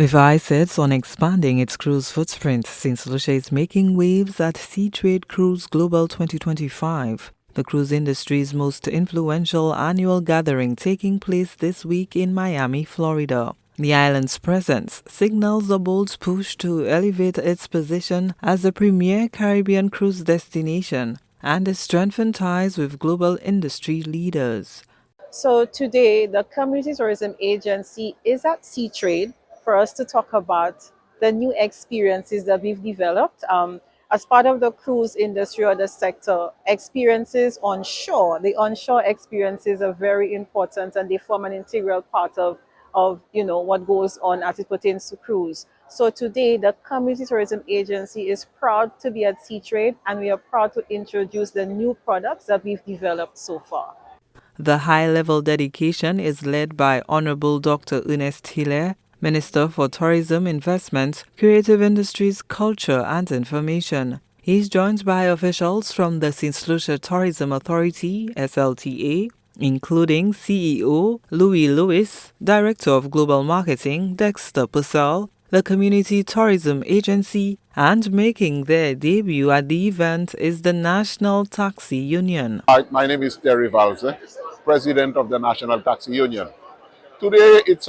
With eyes set on expanding its cruise footprint since Lucia is making waves at Seatrade Cruise Global 2025, the cruise industry's most influential annual gathering taking place this week in Miami, Florida. The island's presence signals a bold push to elevate its position as the premier Caribbean cruise destination and strengthen ties with global industry leaders. So today, the Community Tourism Agency is at Seatrade for us to talk about the new experiences that we've developed. As part of the cruise industry or the sector, experiences on shore, the onshore experiences are very important and they form an integral part of what goes on as it pertains to cruise. So today, the Community Tourism Agency is proud to be at Seatrade, and we are proud to introduce the new products that we've developed so far. The high-level dedication is led by Honorable Dr. Ernest Hilaire, Minister for Tourism, Investment, Creative Industries, Culture and Information. He is joined by officials from the St. Lucia Tourism Authority, SLTA, including CEO Louis Lewis, Director of Global Marketing Dexter Purcell, the Community Tourism Agency, and making their debut at the event is the National Taxi Union. Hi, my name is Terry Valse, President of the National Taxi Union. Today it's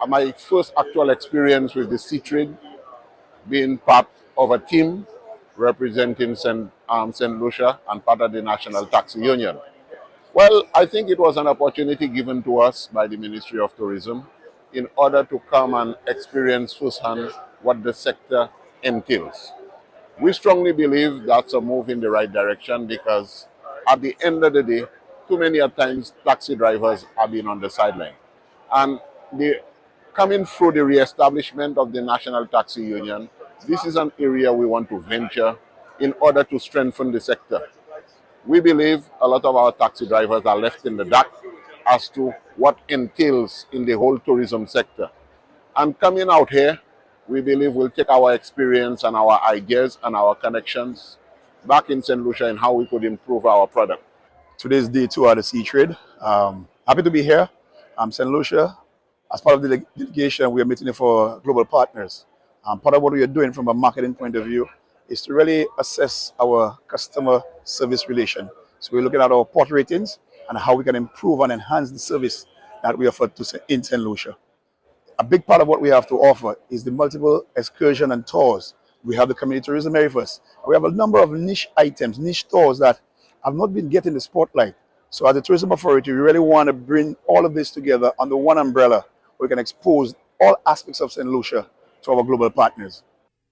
my first actual experience with the Seatrade, being part of a team representing St. Lucia and part of the National Taxi Union. Well, I think it was an opportunity given to us by the Ministry of Tourism in order to come and experience firsthand what the sector entails. We strongly believe that's a move in the right direction because at the end of the day, too many times taxi drivers have been on the sideline. And coming through the re-establishment of the National Taxi Union, this is an area we want to venture in order to strengthen the sector. We believe a lot of our taxi drivers are left in the dark as to what entails in the whole tourism sector. And coming out here, we believe we'll take our experience and our ideas and our connections back in St. Lucia and how we could improve our product. Today's day 2 at the Seatrade. Happy to be here. I'm St. Lucia. As part of the delegation, we are meeting for global partners. Part of what we are doing from a marketing point of view is to really assess our customer service relation. So we're looking at our port ratings and how we can improve and enhance the service that we offer in St. Lucia. A big part of what we have to offer is the multiple excursion and tours. We have the community tourism area first. We have a number of niche items, niche tours that have not been getting the spotlight. So as a tourism authority, we really want to bring all of this together under one umbrella where we can expose all aspects of St. Lucia to our global partners.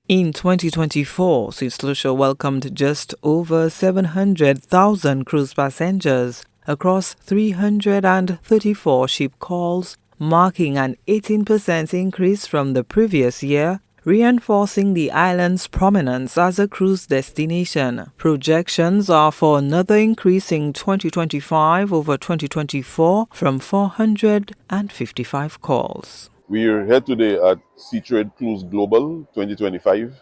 In 2024, St. Lucia welcomed just over 700,000 cruise passengers across 334 ship calls, marking an 18% increase from the previous year, reinforcing the island's prominence as a cruise destination. Projections are for another increase in 2025 over 2024 from 455 calls. We are here today at Seatrade Cruise Global 2025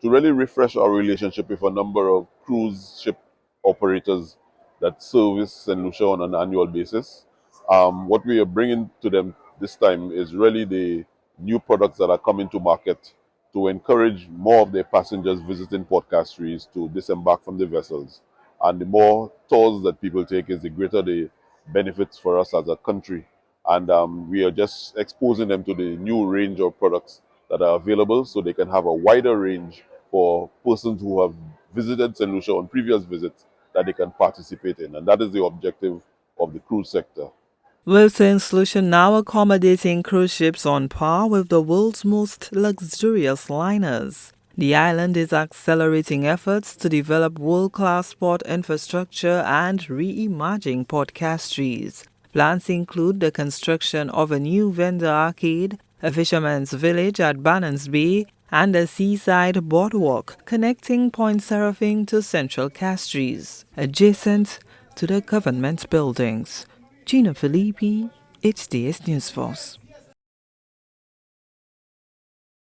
to really refresh our relationship with a number of cruise ship operators that service St. Lucia on an annual basis. What we are bringing to them this time is really the new products that are coming to market to encourage more of their passengers visiting port castries to disembark from the vessels. And the more tours that people take is the greater the benefits for us as a country. And we are just exposing them to the new range of products that are available so they can have a wider range for persons who have visited St. Lucia on previous visits that they can participate in. And that is the objective of the cruise sector. With St. Lucia now accommodating cruise ships on par with the world's most luxurious liners, the island is accelerating efforts to develop world-class port infrastructure and reimagine port castries. Plans include the construction of a new vendor arcade, a fisherman's village at Bannon's Bay, and a seaside boardwalk connecting Point Seraphim to Central Castries, adjacent to the government buildings. Gina Filippi, HDS News Force.